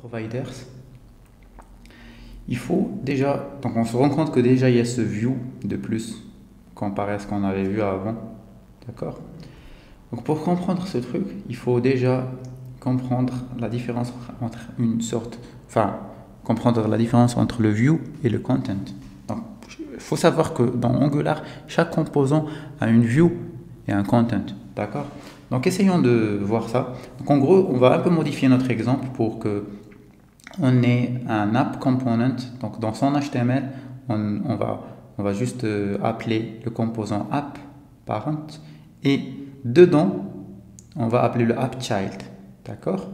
providers, il faut déjà, donc on se rend compte que déjà il y a ce view de plus comparé à ce qu'on avait vu avant, d'accord? Donc pour comprendre ce truc, il faut déjà comprendre la différence entre comprendre la différence entre le view et le content. Donc il faut savoir que dans Angular, chaque composant a une view et un content, d'accord? Donc essayons de voir ça. Donc en gros, on va un peu modifier notre exemple pour que on ait un app component. Donc dans son HTML, on va juste appeler le composant app parent et dedans, on va appeler le app child, d'accord?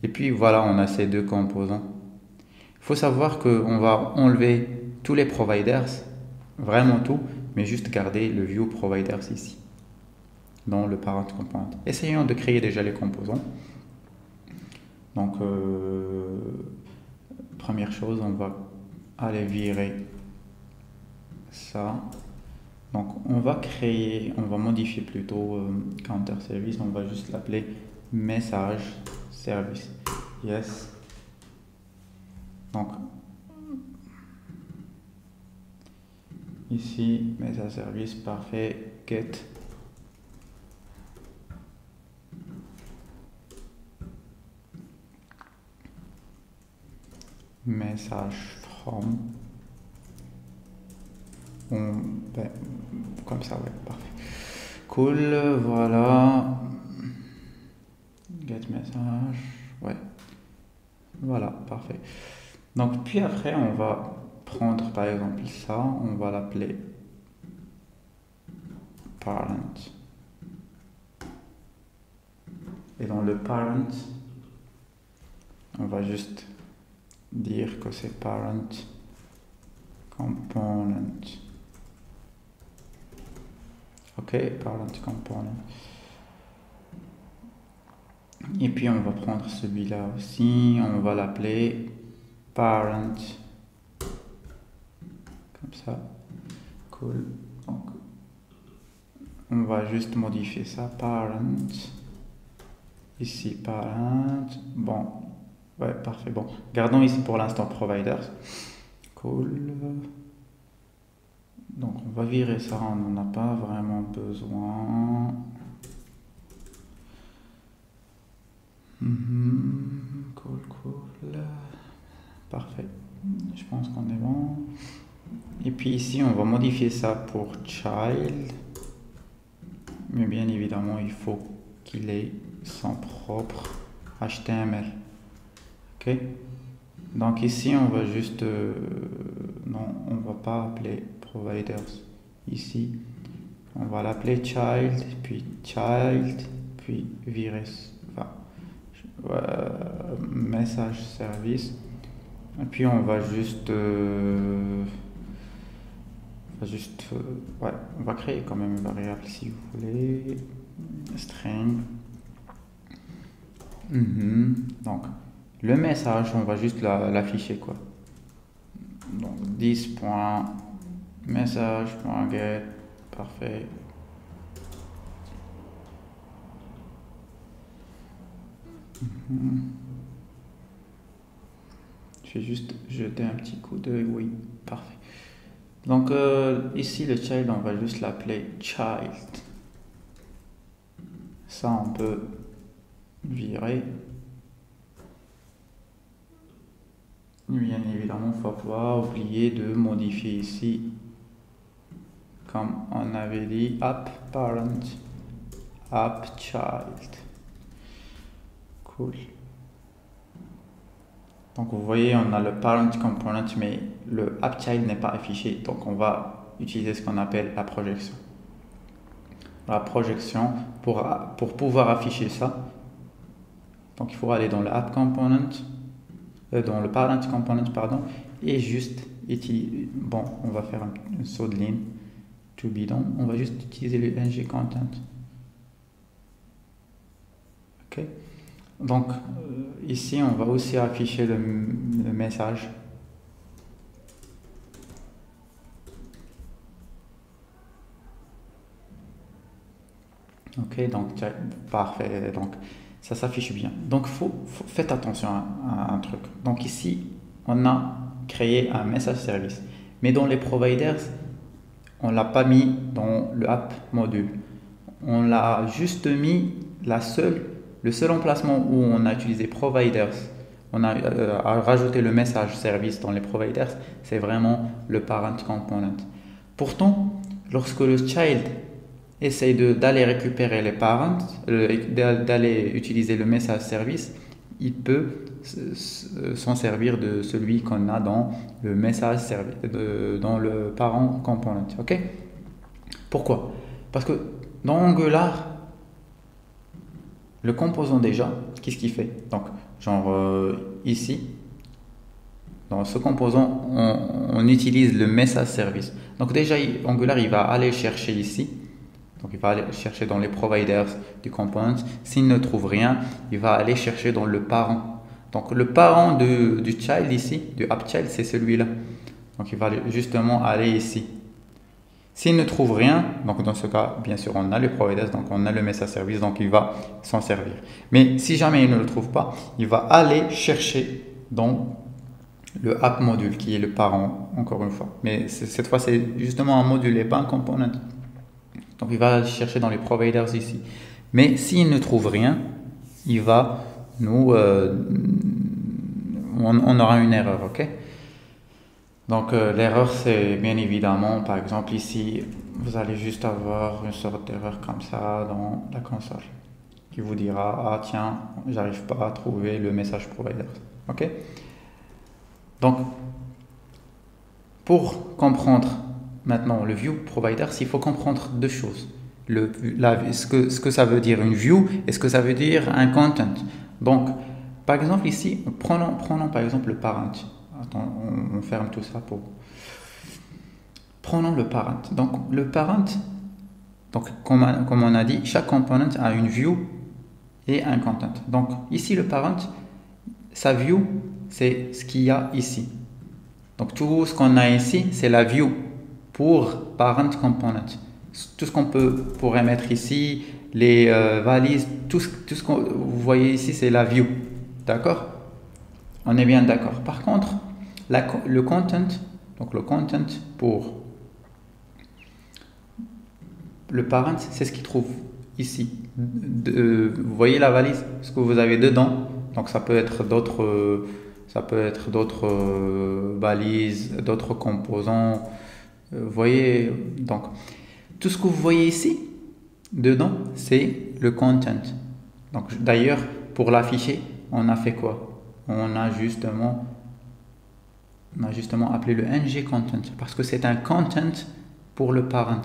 Et puis voilà, on a ces deux composants. Il faut savoir qu'on va enlever tous les providers, vraiment tout, mais juste garder le view providers ici, dans le parent component. Essayons de créer déjà les composants. Donc, première chose, on va aller virer ça. Donc, on va modifier plutôt counter service. On va juste l'appeler message service. Yes. Donc, ici, message service, parfait. Get. Message from. Comme ça, ouais, parfait. Cool, voilà. Get message, ouais. Voilà, parfait. Donc, puis après, on va prendre par exemple ça, on va l'appeler parent. Et dans le parent, on va juste dire que c'est parent component. Ok, parent component. Et puis on va prendre celui-là aussi, on va l'appeler parent. Comme ça. Cool. Donc, on va juste modifier ça, parent. Ici, parent. Bon. Ouais, parfait. Bon, gardons ici pour l'instant providers. Cool. Donc, on va virer ça, on n'en a pas vraiment besoin. Cool, cool. Parfait. Je pense qu'on est bon. Et puis ici, on va modifier ça pour child. Mais bien évidemment, il faut qu'il ait son propre HTML. Ok? Donc ici, on va juste... non, on va pas appeler providers ici. On va l'appeler child, puis virer... Enfin, message service. Et puis on va juste... ouais, on va créer quand même une variable si vous voulez. String. Donc, le message, on va juste l'afficher quoi. Donc 10.message.get, parfait. Je vais juste jeter un petit coup d'œil, oui, parfait. Donc ici le child, on va juste l'appeler child. Ça on peut virer. Bien évidemment, il ne faut pas oublier de modifier ici, comme on avait dit, app parent, app child. Cool. Donc vous voyez, on a le parent component, mais le app child n'est pas affiché. Donc on va utiliser ce qu'on appelle la projection. La projection, pour pouvoir afficher ça, donc il faut aller dans le app component, dans le parent component, pardon, et juste utiliser, bon, on va faire un saut de ligne, to be done, on va juste utiliser le ng content. Ok. Donc ici, on va aussi afficher le message. Ok, donc parfait. Donc ça s'affiche bien. Donc faites attention à un truc. Donc ici, on a créé un message service. Mais dans les providers, on ne l'a pas mis dans le app module. On l'a juste mis le seul emplacement où on a utilisé providers. On a rajouté le message service dans les providers, c'est vraiment le parent component. Pourtant, lorsque le child essaye d'aller récupérer les parents, d'aller utiliser le message service, il peut s'en servir de celui qu'on a dans le message service, dans le parent component. Ok? Pourquoi? Parce que dans Angular, le composant déjà, qu'est-ce qu'il fait? Donc, genre ici, dans ce composant, on utilise le message service. Donc déjà, Angular, il va aller chercher ici. Donc il va aller chercher dans les providers du component. S'il ne trouve rien, il va aller chercher dans le parent. Donc le parent du child ici, du app child, c'est celui-là. Donc il va justement aller ici. S'il ne trouve rien, donc dans ce cas, bien sûr, on a les providers, donc on a le message service, donc il va s'en servir. Mais si jamais il ne le trouve pas, il va aller chercher dans le app module qui est le parent, encore une fois. Mais cette fois, c'est justement un module et pas un component. Donc il va chercher dans les providers ici. Mais s'il ne trouve rien, il va nous... on aura une erreur, ok? Donc l'erreur, c'est bien évidemment, par exemple ici, vous allez juste avoir une sorte d'erreur comme ça dans la console qui vous dira, ah tiens, j'arrive pas à trouver le message provider. Ok? Donc, pour comprendre maintenant le view provider, il faut comprendre deux choses. Ce que ça veut dire une view et ce que ça veut dire un content. Donc, par exemple ici, prenons par exemple le parent. Attends, on ferme tout ça pour... Prenons le parent. Donc, le parent, donc, comme on a dit, chaque component a une view et un content. Donc, ici, le parent, sa view, c'est ce qu'il y a ici. Donc, tout ce qu'on a ici, c'est la view pour parent component. Tout ce qu'on pourrait mettre ici, les valises, tout ce que vous voyez ici, c'est la view. D'accord? On est bien d'accord. Par contre, le content, donc le content pour le parent, c'est ce qu'il trouve ici. Vous voyez la valise, ce que vous avez dedans. Donc ça peut être d'autres valises, d'autres composants. Vous voyez, donc tout ce que vous voyez ici dedans, c'est le content. Donc d'ailleurs, pour l'afficher, on a fait quoi? On a justement appelé le ng content parce que c'est un content pour le parent,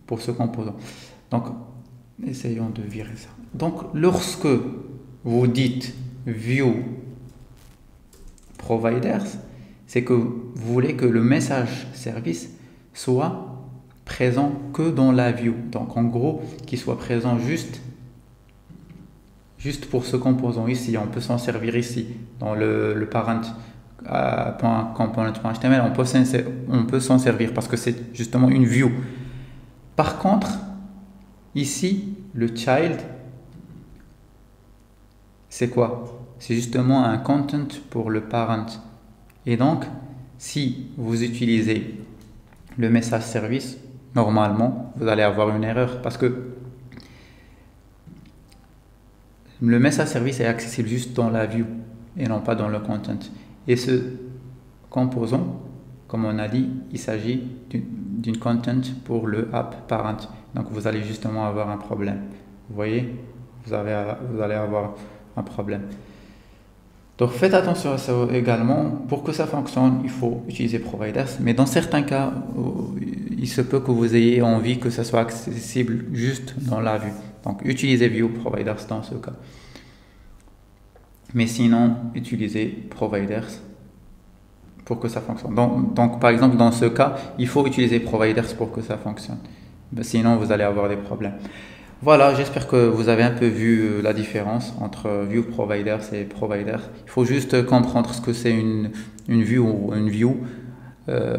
pour ce composant. Donc, essayons de virer ça. Donc, lorsque vous dites view providers, c'est que vous voulez que le message service soit présent que dans la view. Donc, en gros, qu'il soit présent juste pour ce composant ici. On peut s'en servir ici, dans le parent.component.html. On peut s'en servir parce que c'est justement une view. Par contre, ici, le child, c'est quoi? C'est justement un content pour le parent. Et donc, si vous utilisez le message service, normalement, vous allez avoir une erreur parce que le message service est accessible juste dans la view et non pas dans le content. Et ce composant, comme on a dit, il s'agit d'une content pour le app parent. Donc vous allez justement avoir un problème. Vous voyez, vous allez avoir un problème. Donc faites attention à ça également. Pour que ça fonctionne, il faut utiliser providers. Mais dans certains cas, il se peut que vous ayez envie que ça soit accessible juste dans la vue. Donc utilisez view providers dans ce cas. Mais sinon, utilisez providers pour que ça fonctionne. Donc par exemple, dans ce cas, il faut utiliser providers pour que ça fonctionne. Sinon, vous allez avoir des problèmes. Voilà, j'espère que vous avez un peu vu la différence entre view providers et providers. Il faut juste comprendre ce que c'est une view ou une view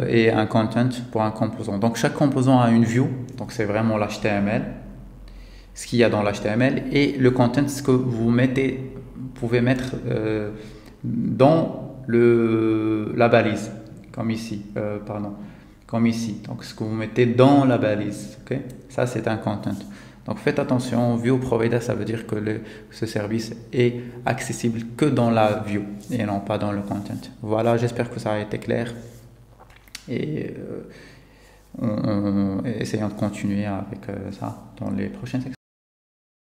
et un content pour un composant. Donc chaque composant a une view, donc c'est vraiment l'HTML. ce qu'il y a dans l'HTML, et le content, ce que vous pouvez mettre dans la balise, comme ici, comme ici. Donc ce que vous mettez dans la balise, ok? Ça c'est un content. Donc faites attention, view provider, ça veut dire que ce service est accessible que dans la view et non pas dans le content. Voilà, j'espère que ça a été clair. Et essayons de continuer avec ça dans les prochaines sections.